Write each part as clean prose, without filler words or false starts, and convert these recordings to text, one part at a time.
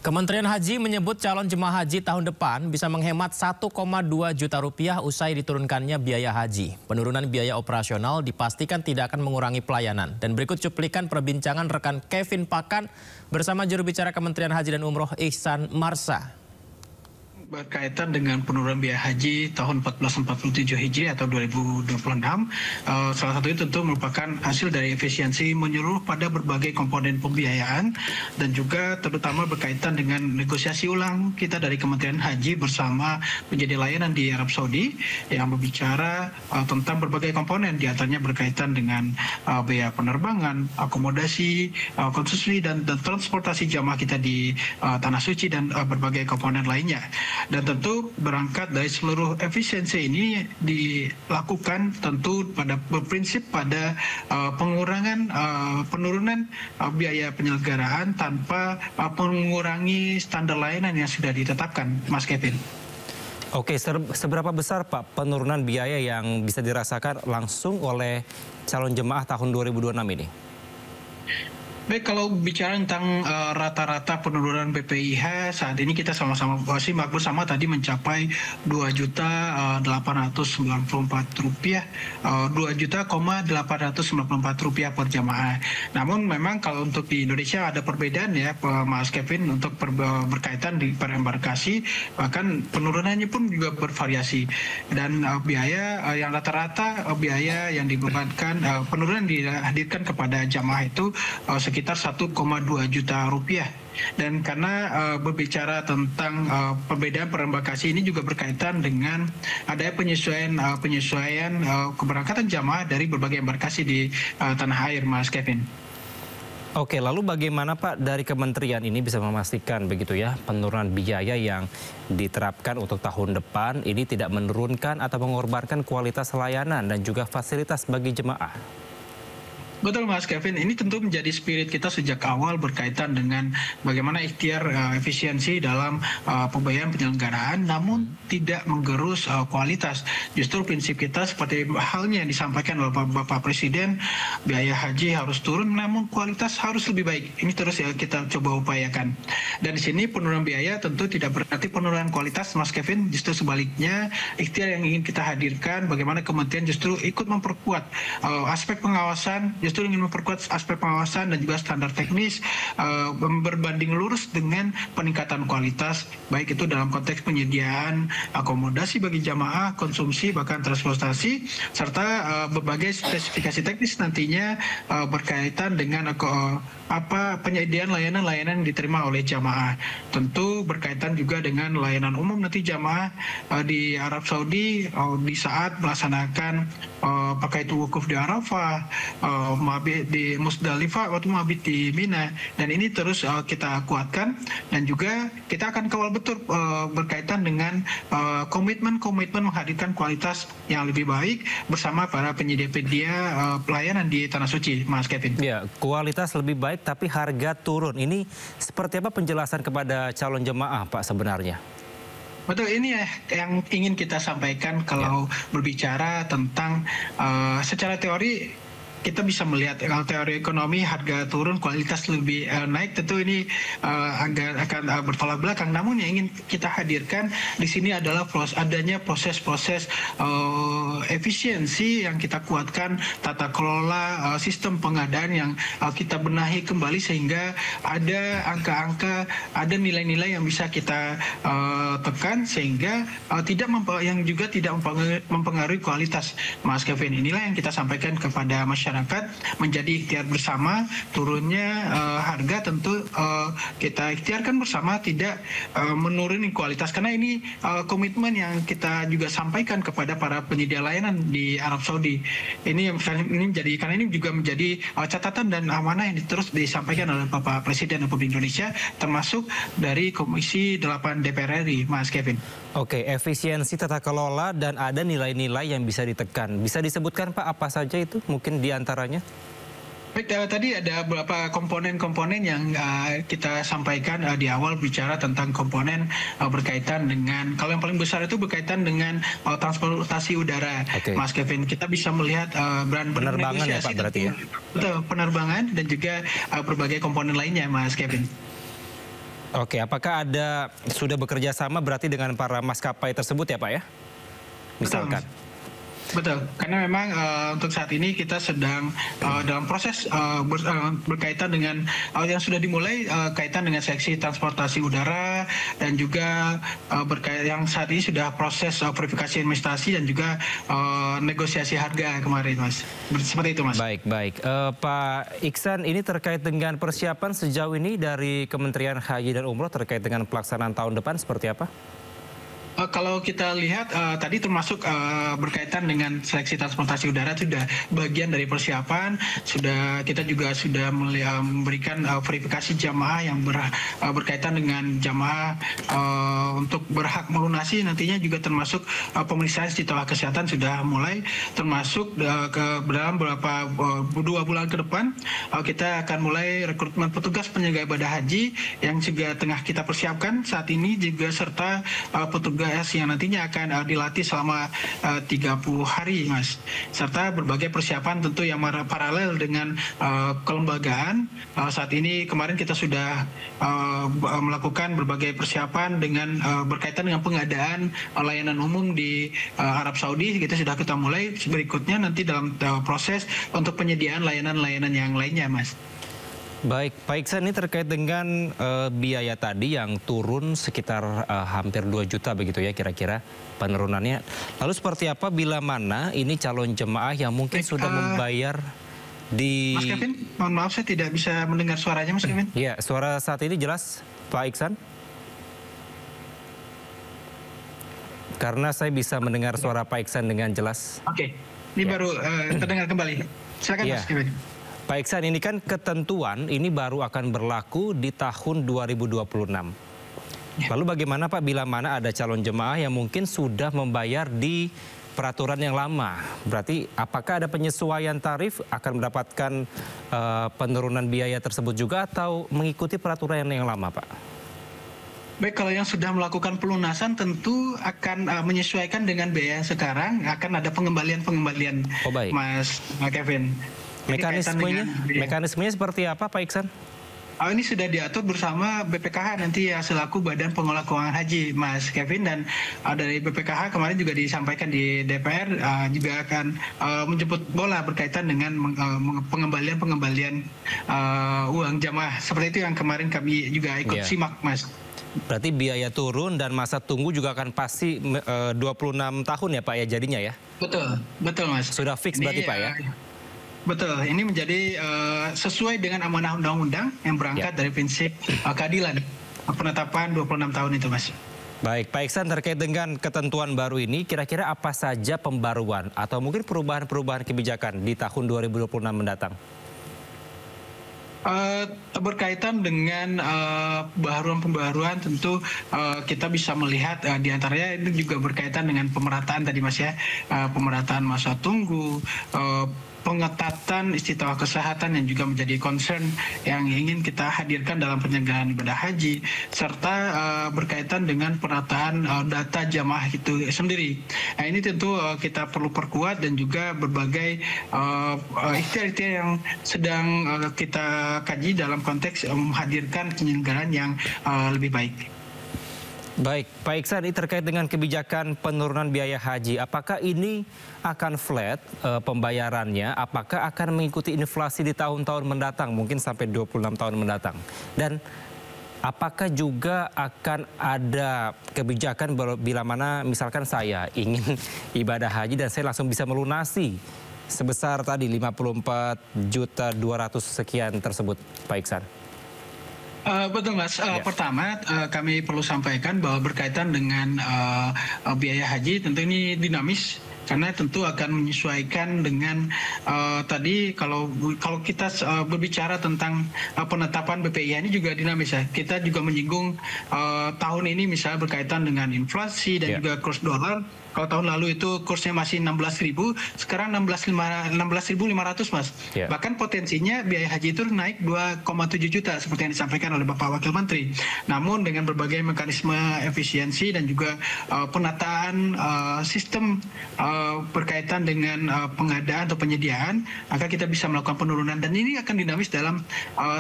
Kementerian Haji menyebut calon jemaah haji tahun depan bisa menghemat 1,2 juta rupiah usai diturunkannya biaya haji. Penurunan biaya operasional dipastikan tidak akan mengurangi pelayanan. Dan berikut cuplikan perbincangan rekan Kevin Pakan bersama juru bicara Kementerian Haji dan Umroh Ihsan Marsa. Berkaitan dengan penurunan biaya haji tahun 1447 Hijri atau 2026, salah satunya tentu merupakan hasil dari efisiensi menyeluruh pada berbagai komponen pembiayaan dan juga terutama berkaitan dengan negosiasi ulang kita dari Kementerian Haji bersama penyedia layanan di Arab Saudi yang berbicara tentang berbagai komponen, diantaranya berkaitan dengan biaya penerbangan, akomodasi, konsumsi dan transportasi jamaah kita di Tanah Suci dan berbagai komponen lainnya. Dan tentu berangkat dari seluruh efisiensi ini dilakukan tentu berprinsip pada penurunan biaya penyelenggaraan tanpa mengurangi standar layanan yang sudah ditetapkan, Mas Kevin. Oke, seberapa besar Pak penurunan biaya yang bisa dirasakan langsung oleh calon jemaah tahun 2026 ini? Baik, kalau bicara tentang rata-rata penurunan BPIH saat ini kita sama-sama simak bersama tadi mencapai Rp2.894, Rp2.894 per jamaah. Namun memang kalau untuk di Indonesia ada perbedaan ya, Mas Kevin, untuk berkaitan di per embarkasi, bahkan penurunannya pun juga bervariasi. Dan biaya yang rata-rata biaya yang dibebankan, penurunan dihadirkan kepada jamaah itu sekitar 1,2 juta rupiah. Dan karena berbicara tentang perbedaan per embarkasi ini juga berkaitan dengan ada penyesuaian keberangkatan jamaah dari berbagai embarkasi di tanah air, Mas Kevin. Oke, lalu bagaimana Pak dari kementerian ini bisa memastikan begitu ya penurunan biaya yang diterapkan untuk tahun depan ini tidak menurunkan atau mengorbankan kualitas layanan dan juga fasilitas bagi jemaah? Betul, Mas Kevin, ini tentu menjadi spirit kita sejak awal berkaitan dengan bagaimana ikhtiar efisiensi dalam pembayaran penyelenggaraan namun tidak menggerus kualitas. Justru prinsip kita seperti halnya yang disampaikan oleh Bapak Presiden, biaya haji harus turun namun kualitas harus lebih baik. Ini terus ya kita coba upayakan. Dan di sini penurunan biaya tentu tidak berarti penurunan kualitas, Mas Kevin, justru sebaliknya ikhtiar yang ingin kita hadirkan bagaimana kementerian justru ikut memperkuat aspek pengawasan, justru ingin memperkuat aspek pengawasan dan juga standar teknis berbanding lurus dengan peningkatan kualitas, baik itu dalam konteks penyediaan akomodasi bagi jamaah, konsumsi, bahkan transportasi, serta berbagai spesifikasi teknis nantinya berkaitan dengan penyediaan layanan-layanan yang diterima oleh jamaah. Tentu berkaitan juga dengan layanan umum nanti jamaah di Arab Saudi di saat melaksanakan pakai itu wukuf di Arafah, mabit di Musdalifah, waktu mabit di Mina, dan ini terus kita kuatkan dan juga kita akan kawal betul berkaitan dengan komitmen menghadirkan kualitas yang lebih baik bersama para penyedia-penyedia pelayanan di Tanah Suci, Mas Kevin. Ya, kualitas lebih baik tapi harga turun. Ini seperti apa penjelasan kepada calon jemaah Pak sebenarnya? Betul, ini ya yang ingin kita sampaikan kalau berbicara tentang secara teori. Kita bisa melihat kalau teori ekonomi harga turun kualitas lebih naik, tentu ini akan bertolak belakang. Namun yang ingin kita hadirkan di sini adalah adanya proses-proses efisiensi yang kita kuatkan, tata kelola sistem pengadaan yang kita benahi kembali sehingga ada angka-angka, ada nilai-nilai yang bisa kita tekan sehingga tidak mempengaruhi kualitas, Mas Kevin. Inilah yang kita sampaikan kepada masyarakat menjadi ikhtiar bersama. Turunnya harga tentu kita ikhtiarkan bersama, tidak menuruni kualitas, karena ini komitmen yang kita juga sampaikan kepada para penyedia layanan di Arab Saudi. Ini karena ini juga menjadi catatan dan amanah yang terus disampaikan oleh Bapak Presiden Republik Indonesia, termasuk dari Komisi 8 DPR RI, Mas Kevin. Oke, efisiensi tata kelola dan ada nilai-nilai yang bisa ditekan. Bisa disebutkan Pak apa saja itu mungkin di antaranya? Baik, tadi ada beberapa komponen-komponen yang kita sampaikan di awal bicara tentang komponen berkaitan dengan, kalau yang paling besar itu berkaitan dengan transportasi udara, Mas Kevin. Kita bisa melihat penerbangan ya Pak berarti ya? Betul, penerbangan dan juga berbagai komponen lainnya, Mas Kevin. Oke, apakah sudah bekerja sama berarti dengan para maskapai tersebut ya Pak ya? Misalkan. Betul, karena memang untuk saat ini kita sedang dalam proses berkaitan dengan yang sudah dimulai kaitan dengan seksi transportasi udara dan juga yang saat ini sudah proses verifikasi administrasi dan juga negosiasi harga kemarin, Mas. Seperti itu, Mas. Baik. Pak Iksan, ini terkait dengan persiapan sejauh ini dari Kementerian Haji dan Umroh terkait dengan pelaksanaan tahun depan seperti apa? Kalau kita lihat tadi termasuk berkaitan dengan seleksi transportasi udara sudah bagian dari persiapan. Kita juga sudah memberikan verifikasi jamaah yang berkaitan dengan jamaah untuk berhak melunasi nantinya, juga termasuk pemeriksaan setelah kesehatan sudah mulai, termasuk dalam beberapa 2 bulan ke depan kita akan mulai rekrutmen petugas penyelenggara ibadah haji yang juga tengah kita persiapkan saat ini, juga serta petugas yang nantinya akan dilatih selama 30 hari, Mas. Serta berbagai persiapan tentu yang paralel dengan kelembagaan. Saat ini kemarin kita sudah melakukan berbagai persiapan dengan berkaitan dengan pengadaan layanan umum di Arab Saudi. Kita mulai, berikutnya nanti dalam proses untuk penyediaan layanan-layanan yang lainnya, Mas. Baik, Pak Iksan, ini terkait dengan biaya tadi yang turun sekitar hampir 2 juta begitu ya kira-kira penurunannya. Lalu seperti apa bila mana ini calon jemaah yang mungkin sudah membayar di... Mas Kevin, mohon maaf saya tidak bisa mendengar suaranya, Mas Kevin. Iya, suara saat ini jelas, Pak Iksan? Karena saya bisa mendengar suara Pak Iksan dengan jelas. Oke, ini baru terdengar kembali. Silakan, Mas Kevin. Pak Iksan, ini kan ketentuan ini baru akan berlaku di tahun 2026. Lalu bagaimana Pak bila mana ada calon jemaah yang mungkin sudah membayar di peraturan yang lama? Berarti apakah ada penyesuaian tarif akan mendapatkan penurunan biaya tersebut juga atau mengikuti peraturan yang lama, Pak? Baik, kalau yang sudah melakukan pelunasan tentu akan menyesuaikan dengan biaya sekarang, akan ada pengembalian-pengembalian, Mas Kevin. Mekanismenya seperti apa, Pak Iksan? Ini sudah diatur bersama BPKH nanti ya selaku Badan Pengelola Keuangan Haji, Mas Kevin, dan dari BPKH kemarin juga disampaikan di DPR juga akan menjemput bola berkaitan dengan pengembalian uang jamaah. Seperti itu yang kemarin kami juga ikut simak, Mas. Berarti biaya turun dan masa tunggu juga akan pasti 26 tahun ya Pak ya jadinya ya? Betul Mas. Sudah fix berarti Pak ya? Betul, ini menjadi sesuai dengan amanah undang-undang yang berangkat dari prinsip keadilan. Penetapan 26 tahun itu, Mas. Baik, Pak Iksan, terkait dengan ketentuan baru ini, kira-kira apa saja pembaruan atau mungkin perubahan-perubahan kebijakan di tahun 2026 mendatang? Berkaitan dengan pembaruan tentu kita bisa melihat diantaranya itu juga berkaitan dengan pemerataan tadi, Mas ya, pemerataan masa tunggu, pengetatan istilah kesehatan yang juga menjadi concern yang ingin kita hadirkan dalam penyelenggaraan ibadah haji, serta berkaitan dengan penataan data jamaah itu sendiri. Nah, ini tentu kita perlu perkuat dan juga berbagai ikhtiar-ikhtiar yang sedang kita kaji dalam konteks menghadirkan penyelenggaraan yang lebih baik. Baik, Pak Iksan, ini terkait dengan kebijakan penurunan biaya haji. Apakah ini akan flat pembayarannya? Apakah akan mengikuti inflasi di tahun-tahun mendatang, mungkin sampai 26 tahun mendatang? Dan apakah juga akan ada kebijakan bila mana misalkan saya ingin ibadah haji dan saya langsung bisa melunasi sebesar tadi 54.200.000 sekian tersebut, Pak Iksan? Betul Mas. Pertama kami perlu sampaikan bahwa berkaitan dengan biaya haji tentu ini dinamis karena tentu akan menyesuaikan dengan tadi kalau kita berbicara tentang penetapan BPIH ini juga dinamis ya. Kita juga menyinggung tahun ini misalnya berkaitan dengan inflasi dan juga kurs dolar. Kalau tahun lalu itu kursnya masih 16.000, sekarang 16.500 Mas. Yeah. Bahkan potensinya biaya haji itu naik 2,7 juta seperti yang disampaikan oleh Bapak Wakil Menteri. Namun dengan berbagai mekanisme efisiensi dan juga penataan sistem berkaitan dengan pengadaan atau penyediaan, maka kita bisa melakukan penurunan, dan ini akan dinamis dalam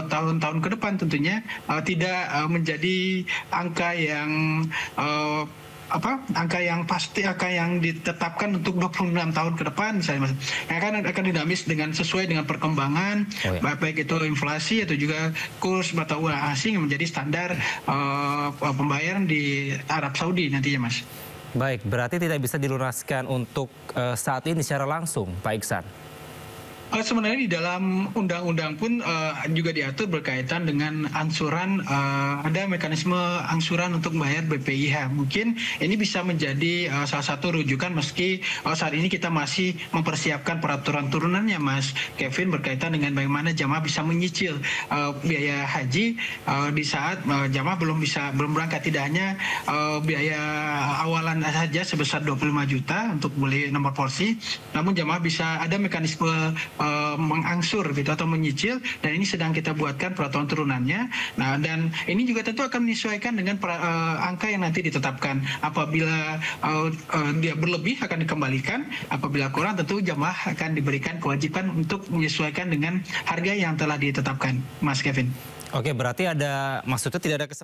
tahun-tahun ke depan tentunya, tidak menjadi angka yang angka yang pasti, angka yang ditetapkan untuk 26 tahun ke depan misalnya Mas. Yang akan dinamis dengan sesuai dengan perkembangan, baik itu inflasi atau juga kurs mata uang asing yang menjadi standar pembayaran di Arab Saudi nantinya Mas. Baik, berarti tidak bisa dilunaskan untuk saat ini secara langsung, Pak Iksan? Sebenarnya di dalam undang-undang pun juga diatur berkaitan dengan angsuran, ada mekanisme angsuran untuk membayar BPIH. Mungkin ini bisa menjadi salah satu rujukan meski saat ini kita masih mempersiapkan peraturan turunannya Mas Kevin, berkaitan dengan bagaimana jamaah bisa menyicil biaya haji di saat jamaah belum berangkat. Tidak hanya biaya awalan saja sebesar 25 juta untuk beli nomor porsi, namun jamaah bisa ada mekanisme mengangsur gitu atau menyicil, dan ini sedang kita buatkan peraturan turunannya. Nah, dan ini juga tentu akan menyesuaikan dengan angka yang nanti ditetapkan. Apabila dia berlebih akan dikembalikan, apabila kurang tentu jamaah akan diberikan kewajiban untuk menyesuaikan dengan harga yang telah ditetapkan, Mas Kevin. Oke, berarti maksudnya tidak ada